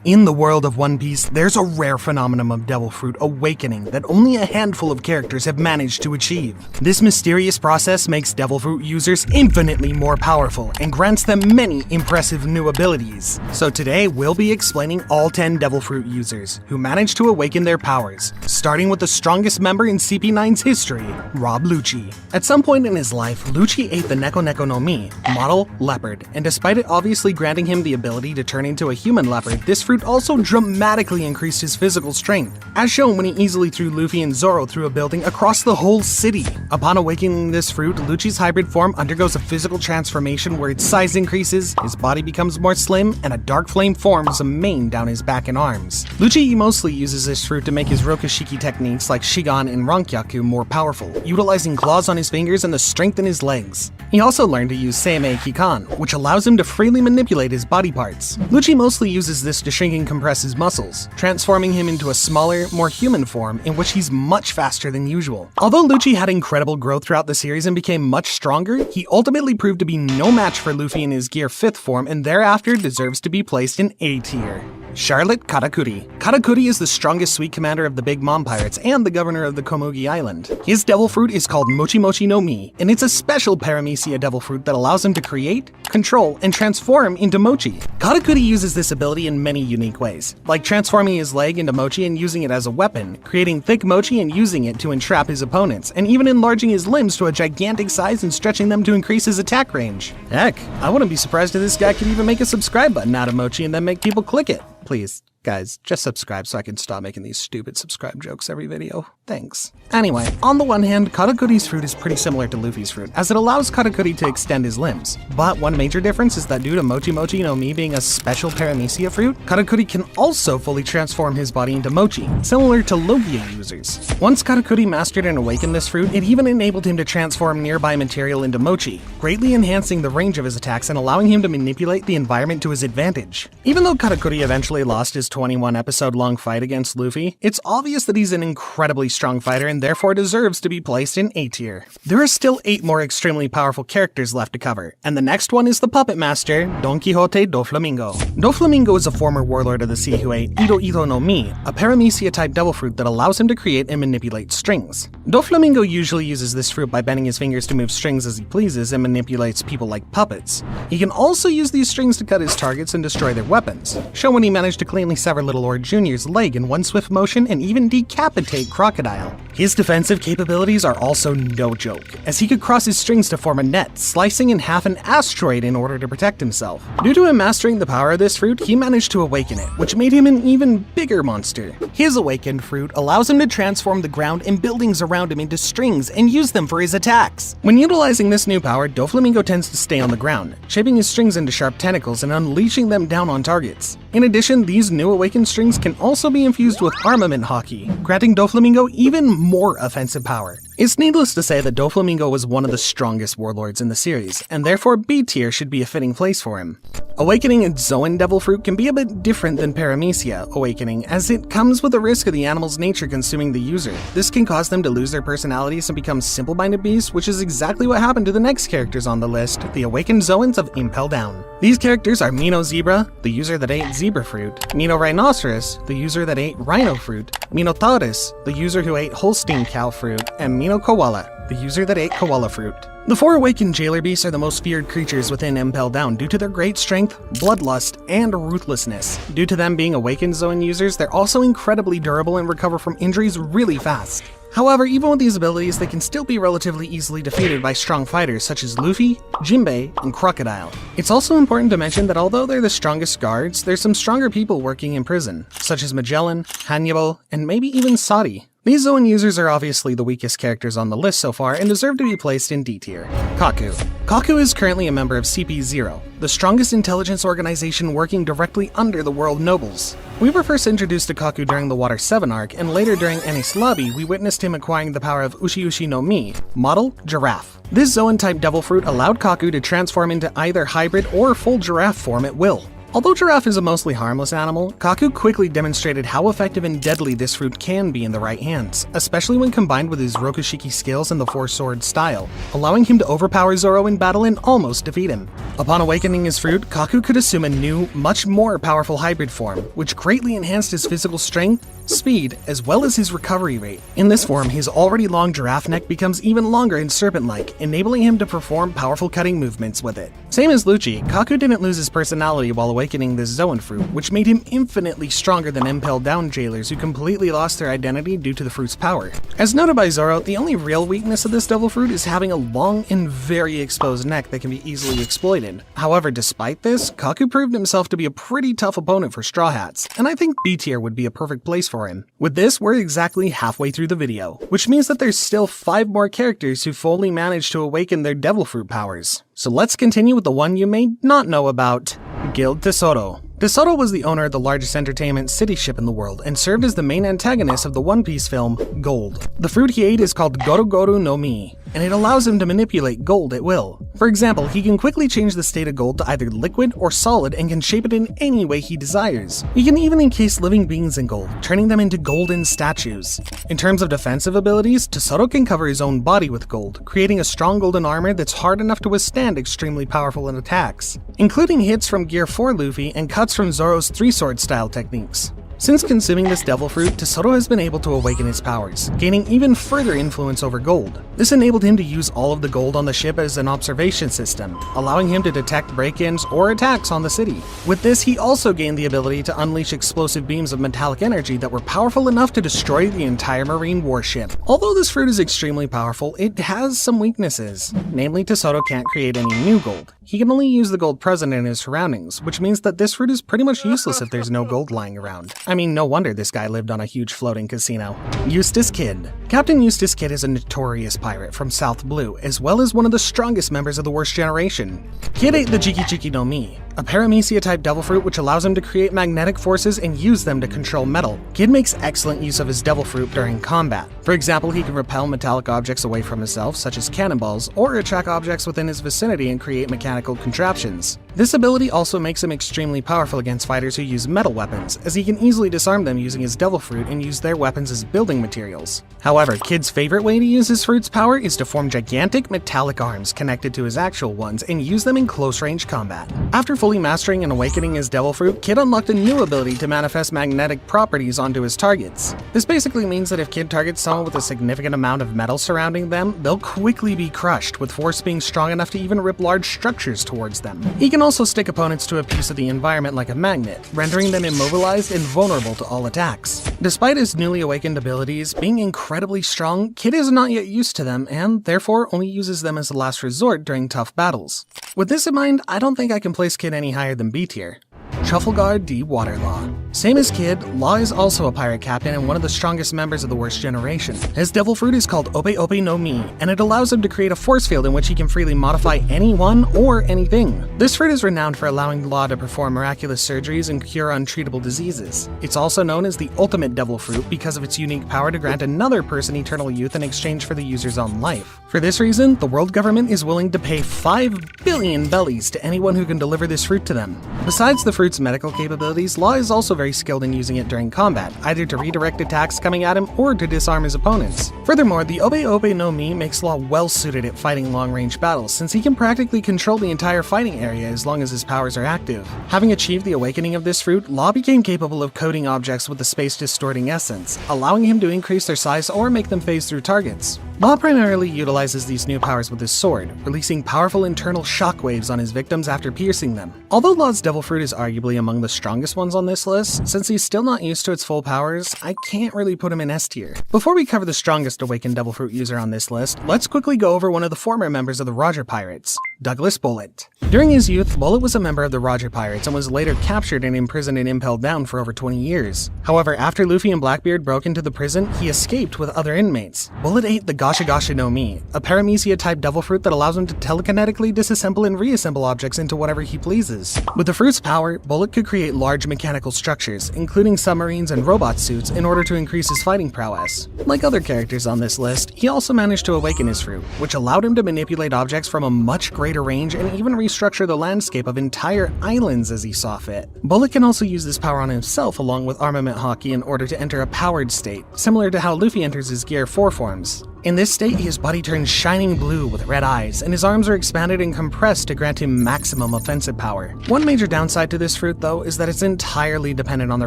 In the world of One Piece, there's a rare phenomenon of Devil Fruit awakening that only a handful of characters have managed to achieve. This mysterious process makes Devil Fruit users infinitely more powerful and grants them many impressive new abilities. So today, we'll be explaining all 10 Devil Fruit users who managed to awaken their powers, starting with the strongest member in CP9's history, Rob Lucci. At some point in his life, Lucci ate the Neko Neko no Mi, model leopard, and despite it obviously granting him the ability to turn into a human leopard, this fruit also dramatically increased his physical strength, as shown when he easily threw Luffy and Zoro through a building across the whole city. Upon awakening this fruit, Lucci's hybrid form undergoes a physical transformation where its size increases, his body becomes more slim, and a dark flame forms a mane down his back and arms. Lucci mostly uses this fruit to make his Rokushiki techniques like Shigan and Rankyaku more powerful, utilizing claws on his fingers and the strength in his legs. He also learned to use Seimei Kikan, which allows him to freely manipulate his body parts. Lucci mostly uses this to shrink and compress his muscles, transforming him into a smaller, more human form in which he's much faster than usual. Although Lucci had incredible growth throughout the series and became much stronger, he ultimately proved to be no match for Luffy in his Gear 5th form and thereafter deserves to be placed in A tier. Charlotte Katakuri. Katakuri is the strongest sweet commander of the Big Mom Pirates and the governor of the Komugi Island. His devil fruit is called Mochi Mochi no Mi, and it's a special paramecia devil fruit that allows him to create, control, and transform into mochi. Katakuri uses this ability in many unique ways, like transforming his leg into mochi and using it as a weapon, creating thick mochi and using it to entrap his opponents, and even enlarging his limbs to a gigantic size and stretching them to increase his attack range. Heck, I wouldn't be surprised if this guy could even make a subscribe button out of mochi and then make people click it. Please, guys, just subscribe so I can stop making these stupid subscribe jokes every video. Thanks. Anyway, on the one hand, Katakuri's fruit is pretty similar to Luffy's fruit, as it allows Katakuri to extend his limbs. But one major difference is that due to Mochi Mochi no Mi being a special paramecia fruit, Katakuri can also fully transform his body into mochi, similar to Logia users. Once Katakuri mastered and awakened this fruit, it even enabled him to transform nearby material into mochi, greatly enhancing the range of his attacks and allowing him to manipulate the environment to his advantage. Even though Katakuri eventually lost his 21 episode long fight against Luffy, it's obvious that he's an incredibly strong fighter and therefore deserves to be placed in A tier. There are still 8 more extremely powerful characters left to cover, and the next one is the puppet master, Don Quixote Doflamingo. Doflamingo is a former warlord of the sea who ate Ito Ito no Mi, a paramecia type devil fruit that allows him to create and manipulate strings. Doflamingo usually uses this fruit by bending his fingers to move strings as he pleases and manipulates people like puppets. He can also use these strings to cut his targets and destroy their weapons, show when he managed to cleanly sever Little Lord Jr.'s leg in one swift motion and even decapitate Crocodile. His defensive capabilities are also no joke, as he could cross his strings to form a net, slicing in half an asteroid in order to protect himself. Due to him mastering the power of this fruit, he managed to awaken it, which made him an even bigger monster. His awakened fruit allows him to transform the ground and buildings around him into strings and use them for his attacks. When utilizing this new power, Doflamingo tends to stay on the ground, shaping his strings into sharp tentacles and unleashing them down on targets. In addition, these new awakened strings can also be infused with armament hockey, granting Doflamingo even more offensive power. It's needless to say that Doflamingo was one of the strongest warlords in the series, and therefore B tier should be a fitting place for him. Awakening a Zoan Devil Fruit can be a bit different than Paramecia Awakening, as it comes with the risk of the animal's nature consuming the user. This can cause them to lose their personalities and become simple-minded beasts, which is exactly what happened to the next characters on the list, the Awakened Zoans of Impel Down. These characters are Mino Zebra, the user that ate Zebra Fruit, Mino Rhinoceros, the user that ate Rhino Fruit, Minotaurus, the user who ate Holstein Cow Fruit, and Mino Koala, the user that ate Koala Fruit. The 4 awakened jailer beasts are the most feared creatures within Impel Down due to their great strength, bloodlust, and ruthlessness. Due to them being awakened zone users, they're also incredibly durable and recover from injuries really fast. However, even with these abilities, they can still be relatively easily defeated by strong fighters such as Luffy, Jinbei, and Crocodile. It's also important to mention that although they're the strongest guards, there's some stronger people working in prison, such as Magellan, Hannibal, and maybe even Sadi. These Zoan users are obviously the weakest characters on the list so far and deserve to be placed in D tier. Kaku. Kaku is currently a member of CP0, the strongest intelligence organization working directly under the World Nobles. We were first introduced to Kaku during the Water 7 arc, and later during Enies Lobby, we witnessed him acquiring the power of Ushi Ushi no Mi, model Giraffe. This Zoan-type devil fruit allowed Kaku to transform into either hybrid or full giraffe form at will. Although Giraffe is a mostly harmless animal, Kaku quickly demonstrated how effective and deadly this fruit can be in the right hands, especially when combined with his Rokushiki skills and the four-sword style, allowing him to overpower Zoro in battle and almost defeat him. Upon awakening his fruit, Kaku could assume a new, much more powerful hybrid form, which greatly enhanced his physical strength, speed, as well as his recovery rate. In this form, his already long giraffe neck becomes even longer and serpent-like, enabling him to perform powerful cutting movements with it. Same as Lucci, Kaku didn't lose his personality while awakening this Zoan fruit, which made him infinitely stronger than impelled down jailers who completely lost their identity due to the fruit's power. As noted by Zoro, the only real weakness of this devil fruit is having a long and very exposed neck that can be easily exploited. However, despite this, Kaku proved himself to be a pretty tough opponent for Straw Hats, and I think B tier would be a perfect place for him. With this, we're exactly halfway through the video, which means that there's still 5 more characters who fully managed to awaken their devil fruit powers. So let's continue with the one you may not know about, Guild Tesoro. Tesoro was the owner of the largest entertainment city ship in the world and served as the main antagonist of the One Piece film, Gold. The fruit he ate is called Goru Goru no Mi, and it allows him to manipulate gold at will. For example, he can quickly change the state of gold to either liquid or solid and can shape it in any way he desires. He can even encase living beings in gold, turning them into golden statues. In terms of defensive abilities, Tesoro can cover his own body with gold, creating a strong golden armor that's hard enough to withstand extremely powerful attacks, including hits from Gear 4 Luffy and cuts from Zoro's 3-sword style techniques. Since consuming this devil fruit, Tesoro has been able to awaken his powers, gaining even further influence over gold. This enabled him to use all of the gold on the ship as an observation system, allowing him to detect break-ins or attacks on the city. With this, he also gained the ability to unleash explosive beams of metallic energy that were powerful enough to destroy the entire marine warship. Although this fruit is extremely powerful, it has some weaknesses. Namely, Tesoro can't create any new gold. He can only use the gold present in his surroundings, which means that this fruit is pretty much useless if there's no gold lying around. I mean, no wonder this guy lived on a huge floating casino. Eustace Kid. Captain Eustace Kid is a notorious pirate from South Blue, as well as one of the strongest members of the Worst Generation. Kid ate the Jiki Jiki no Mi, a paramecia-type devil fruit which allows him to create magnetic forces and use them to control metal. Kid makes excellent use of his devil fruit during combat. For example, he can repel metallic objects away from himself, such as cannonballs, or attract objects within his vicinity and create mechanical contraptions. This ability also makes him extremely powerful against fighters who use metal weapons, as he can easily disarm them using his devil fruit and use their weapons as building materials. However, Kid's favorite way to use his fruit's power is to form gigantic metallic arms connected to his actual ones and use them in close-range combat. After fully mastering and awakening his devil fruit, Kid unlocked a new ability to manifest magnetic properties onto his targets. This basically means that if Kid targets someone with a significant amount of metal surrounding them, they'll quickly be crushed, with force being strong enough to even rip large structures towards them. He can also stick opponents to a piece of the environment like a magnet, rendering them immobilized and vulnerable to all attacks. Despite his newly awakened abilities being incredibly strong, Kid is not yet used to them and therefore only uses them as a last resort during tough battles. With this in mind, I don't think I can place Kid any higher than B tier. Truffleguard D. Waterlaw. Same as Kid, Law is also a pirate captain and one of the strongest members of the Worst Generation. His devil fruit is called Ope Ope no Mi, and it allows him to create a force field in which he can freely modify anyone or anything. This fruit is renowned for allowing Law to perform miraculous surgeries and cure untreatable diseases. It's also known as the ultimate devil fruit because of its unique power to grant another person eternal youth in exchange for the user's own life. For this reason, the world government is willing to pay 5 billion bellies to anyone who can deliver this fruit to them. Besides the fruit's medical capabilities, Law is also very skilled in using it during combat, either to redirect attacks coming at him or to disarm his opponents. Furthermore, the Ope Ope no Mi makes Law well suited at fighting long-range battles, since he can practically control the entire fighting area as long as his powers are active. Having achieved the awakening of this fruit, Law became capable of coating objects with the space-distorting essence, allowing him to increase their size or make them phase through targets. Law primarily utilizes these new powers with his sword, releasing powerful internal shockwaves on his victims after piercing them. Although Law's devil fruit is arguably among the strongest ones on this list, since he's still not used to its full powers, I can't really put him in S tier. Before we cover the strongest awakened devil fruit user on this list, let's quickly go over one of the former members of the Roger Pirates, Douglas Bullet. During his youth, Bullet was a member of the Roger Pirates and was later captured and imprisoned and impelled down for over 20 years. However, after Luffy and Blackbeard broke into the prison, he escaped with other inmates. Bullet ate the Gasha Gasha no Mi, a paramecia-type devil fruit that allows him to telekinetically disassemble and reassemble objects into whatever he pleases. With the fruit's power, Bullet could create large mechanical structures, including submarines and robot suits, in order to increase his fighting prowess. Like other characters on this list, he also managed to awaken his fruit, which allowed him to manipulate objects from a much greater greater range and even restructure the landscape of entire islands as he saw fit. Bullet can also use this power on himself along with armament hockey in order to enter a powered state, similar to how Luffy enters his Gear 4 forms. In this state, his body turns shining blue with red eyes, and his arms are expanded and compressed to grant him maximum offensive power. One major downside to this fruit, though, is that it's entirely dependent on the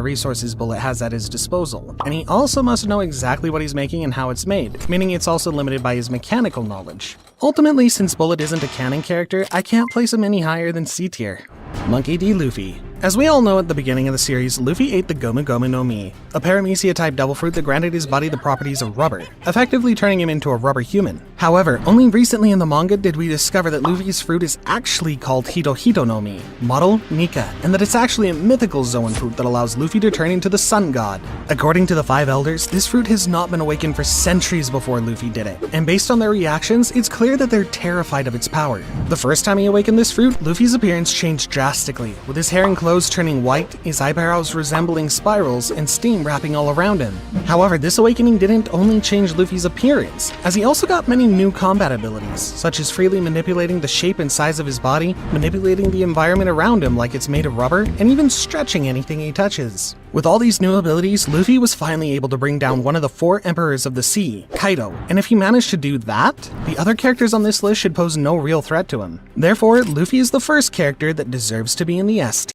resources Bullet has at his disposal, and he also must know exactly what he's making and how it's made, meaning it's also limited by his mechanical knowledge. Ultimately, since Bullet isn't a canon character, I can't place him any higher than C tier. Monkey D. Luffy. As we all know at the beginning of the series, Luffy ate the Gomu Gomu no Mi, a Paramecia-type devil fruit that granted his body the properties of rubber, effectively turning him into a rubber human. However, only recently in the manga did we discover that Luffy's fruit is actually called Hito Hito no Mi, Model Nika, and that it's actually a mythical Zoan fruit that allows Luffy to turn into the Sun God. According to the 5 elders, this fruit has not been awakened for centuries before Luffy did it, and based on their reactions, it's clear that they're terrified of its power. The first time he awakened this fruit, Luffy's appearance changed drastically, with his hair and clothes turning white, his eyebrows resembling spirals, and steam wrapping all around him. However, this awakening didn't only change Luffy's appearance, as he also got many new combat abilities, such as freely manipulating the shape and size of his body, manipulating the environment around him like it's made of rubber, and even stretching anything he touches. With all these new abilities, Luffy was finally able to bring down one of the 4 Emperors of the Sea, Kaido, and if he managed to do that, the other characters on this list should pose no real threat to him. Therefore, Luffy is the first character that deserves to be in the S tier.